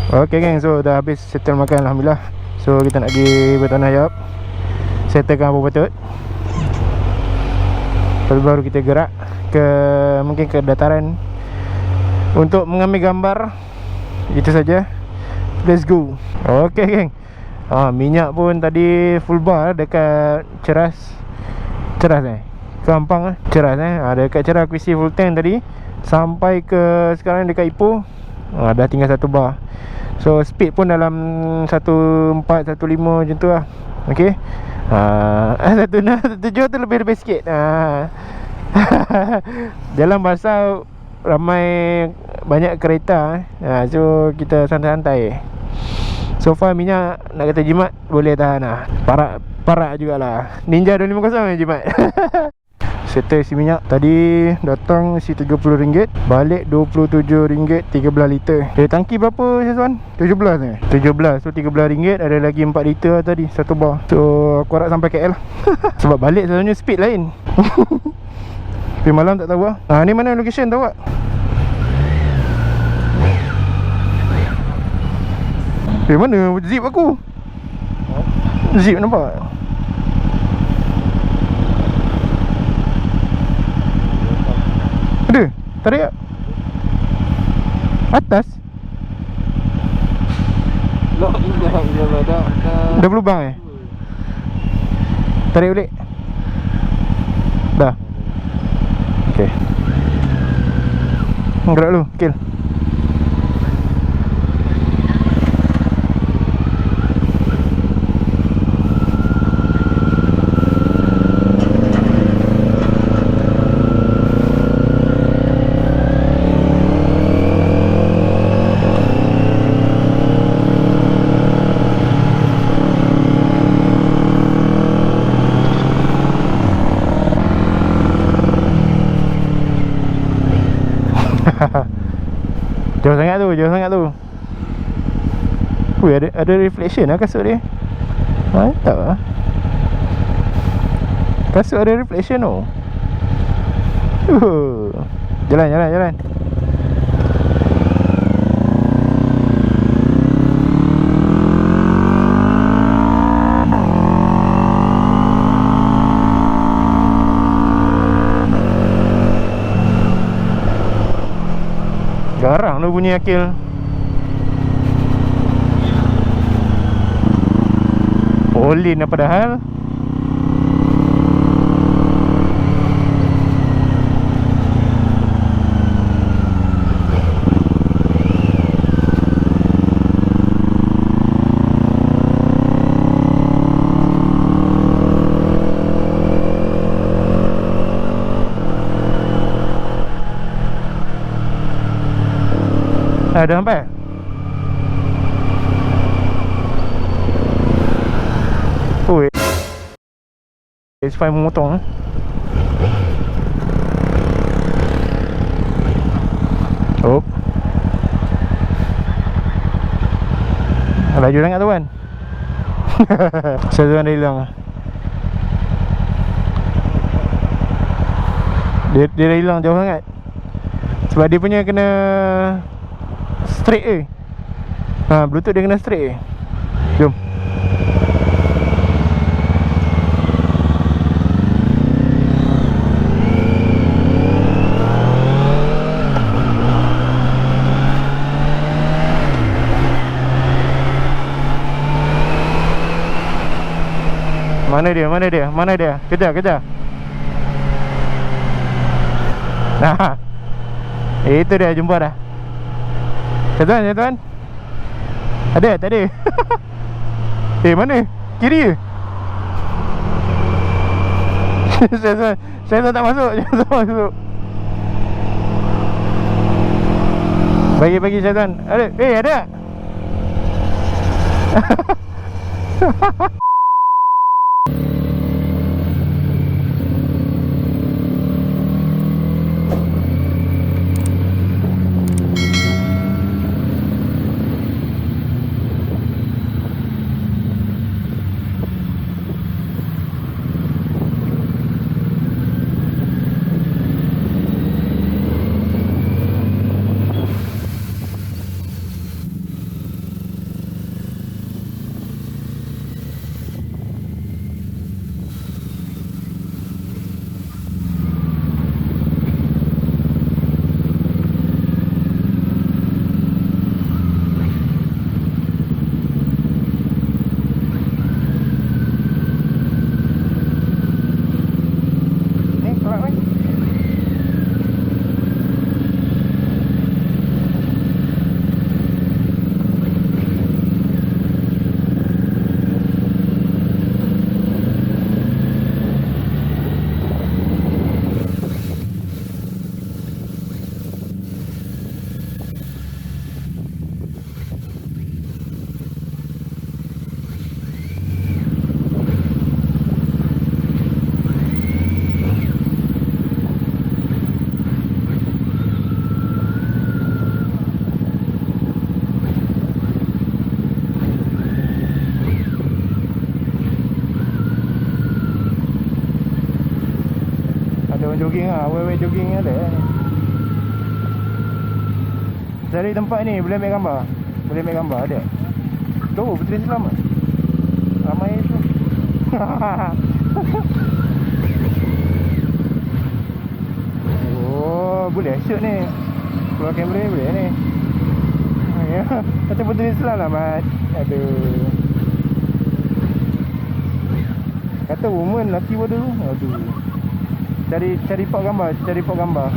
Okay geng, so dah habis settle makan Alhamdulillah. So kita nak pergi bertanah jawab, settlekan apa patut. Lepas baru kita gerak ke mungkin ke dataran untuk mengambil gambar. Itu saja. Let's go. Okay geng, minyak pun tadi full bar dekat Ceras Gampang Ceras dekat Ceras aku isi full tank tadi. Sampai ke sekarang dekat Ipoh, dah tinggal 1 bar. So speed pun dalam 14, 15 macam tu lah. Okay. 1.7 tu lebih sikit. Jalan basah, ramai banyak kereta. So kita santai-santai. So far minyak nak kata jimat boleh tahan lah. Parak jugalah. Ninja 250 jimat. Settle isi minyak. Tadi datang isi RM30, balik RM27, 13 liter. Tangki berapa Syazwan? 17 17. So RM13, ada lagi 4 liter lah tadi, 1 bar. So aku harap sampai KL lah. Sebab balik selalunya speed lain. Tapi malam tak tahu lah. Ni mana location tahu tak? Mana zip aku? Zip nampak? Ada? Tarik tak? Atas? Dah berlubang Tarik balik? Dah? Okay. Gerak dulu, kill. Jauh sangat tu. Ui, ada reflection lah kasut dia. Mantap lah. Kasut ada reflection tu. Jalan. Garang tu bunyi akil. Olin apa padahal. Dah sampai? S5 memotong laju sangat tu kan. Satu dah hilang. Dia dah hilang jauh sangat. Sebab dia punya kena straight Bluetooth dia kena straight Jom. Mana dia? Kejar. Nah, itu dia, jumpa dah. Tuan. Ada? Tak ada. Mana? Kiri ke? Saya tak masuk. Bagi Syazwan. Ada? Ada? jogging lah, awal-awal jogging ada. Cari tempat ni, boleh ambil gambar. Boleh ambil gambar, ada. Tu, Puteri Islam lah. Ramai tu. Oh, boleh shoot ni. Keluar kamera boleh ni. Ya, kata Puteri Islam lah, Mat. Aduh. Kata woman, lelaki pun tu. Aduh. Cari pot gambar, cari pot gambar.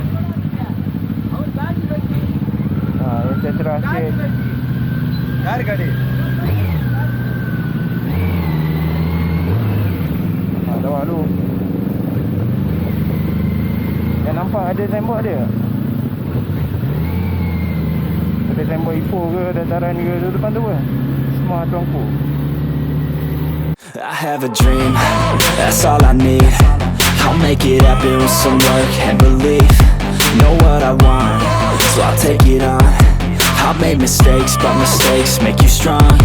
Yang saya cerah sikit. Harga dia. Lawa tu. Yang nampak ada signboard dia. Ada signboard Ipoh ke, dataran ke, tu depan tu ke. Semua tuangku. I have a dream, that's all I need. I'll make it happen with some work and belief. Know what I want, so I'll take it on. I've made mistakes, but mistakes make you strong.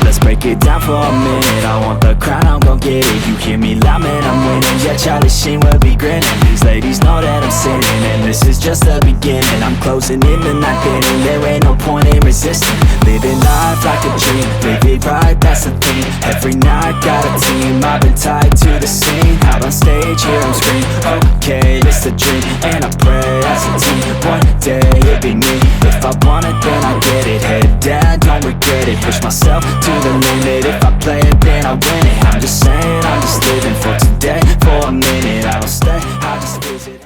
Let's break it down for a minute. I want the crown, I'm gon' get it. You hear me loud, man, I'm winning. Yeah, Charlie Sheen will be grinning. These ladies know that I'm sinning, and this is just the beginning. I'm closing in the ninth inning. There ain't no point in resisting. Living life like a dream, live it right, that's the thing. Every night got a team, I've been tied to the scene. Out on stage, here I'm scream. Okay, it's a dream, and I pray as a team. One day it'll be me. If I want it, then I get it. Head down, don't regret it. Push myself to the limit. If I play it, then I win it. I'm just saying, I'm just living for today. For a minute, I don't stay, I just visit.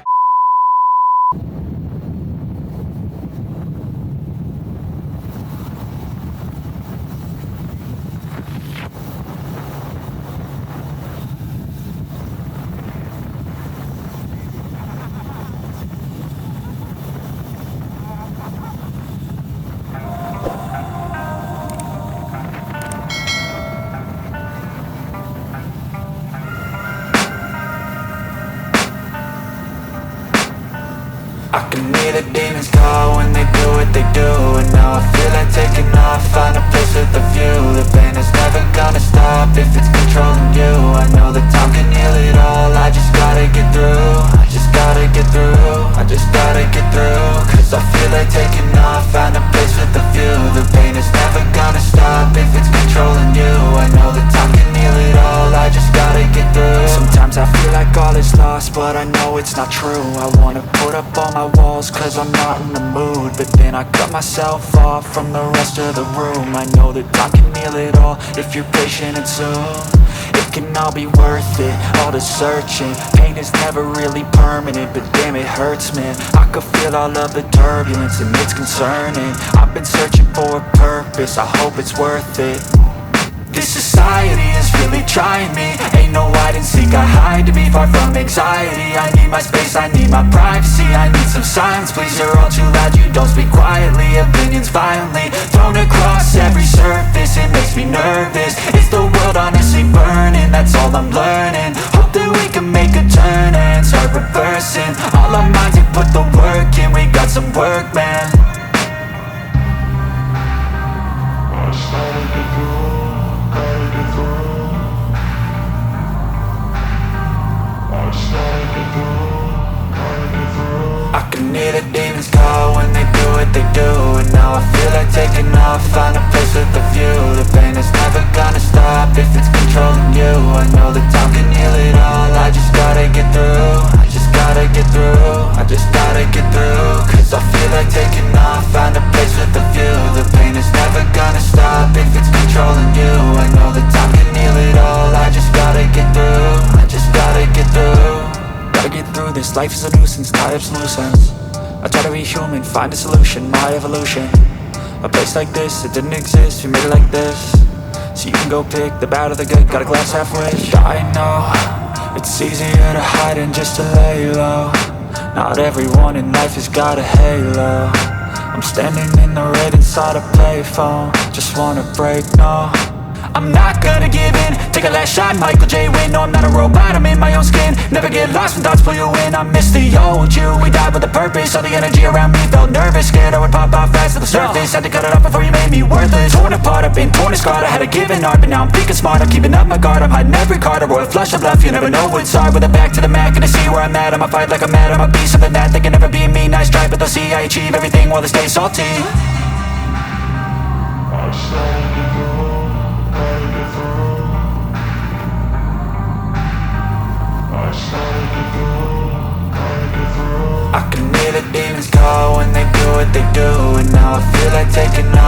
I can hear the demons call when they do what they do. And now I feel like taking off, find a place with a view. The pain is never gonna stop if it's controlling you. I know that time can heal it all, I just gotta get through. I just gotta get through, I just gotta get through. Cause I feel like taking off, find a place with a view. The pain is never gonna stop if it's controlling you. I know that time can heal it all, I just gotta get through. Sometimes I feel like all is lost, but I know it's not true. I wanna put up all my walls cause I'm not in the mood, but then I cut myself off from the rest of the room. I know that time can heal it all if you're patient and soon. It can all be worth it, all the searching. Pain is never really permanent, but damn it hurts, man. I could feel all of the turbulence and it's concerning. I've been searching for a purpose, I hope it's worth it. This society is really trying me. Ain't no hide and seek, I hide to be far from anxiety. I need my space, I need my privacy. I need some silence, please, you're all too loud. You don't speak quietly, opinions violently thrown across every surface. It makes me nervous, is the world honestly burning? That's all I'm learning. Hope that we can make a turn and start reversing all our minds and put the work in. We got some work, man. I started to do. I can hear the demons call when they do what they do. And now I feel like taking off, find a place with a view. The pain is never gonna stop if it's controlling you. I know that time can heal it all, I just gotta get through. I just gotta get through, I just gotta get through. Cause I feel like taking off, find a place with a view. The pain is never gonna stop if it's controlling you. I know that time can heal it all, I just gotta get through. I just gotta get through. Gotta get through this, life is a nuisance, tie up some loose ends. I try to be human, find a solution, my evolution. A place like this, it didn't exist, we made it like this. So you can go pick the bad or the good, got a glass halfway. I know, it's easier to hide than just to lay low. Not everyone in life has got a halo. I'm standing in the red inside a payphone, just wanna break, no. I'm not gonna give in. Take a last shot, Michael J. Win. No, I'm not a robot, I'm in my own skin. Never get lost when thoughts pull you in. I miss the old you, we died with a purpose. All the energy around me felt nervous. Scared I would pop out fast to the surface. Had to cut it off before you made me worthless. Torn apart, I've been torn and scarred. I had a given art, but now I'm thinking smart. I'm keeping up my guard, I'm hiding every card. A royal flush of bluff, you never know what's hard. With a back to the mat, gonna see where I'm at. I'ma fight like I'm mad, I'ma be something that they can never be me. Nice try, but they'll see I achieve everything while they stay salty. I can hear the demons call when they do what they do. And now I feel like taking off.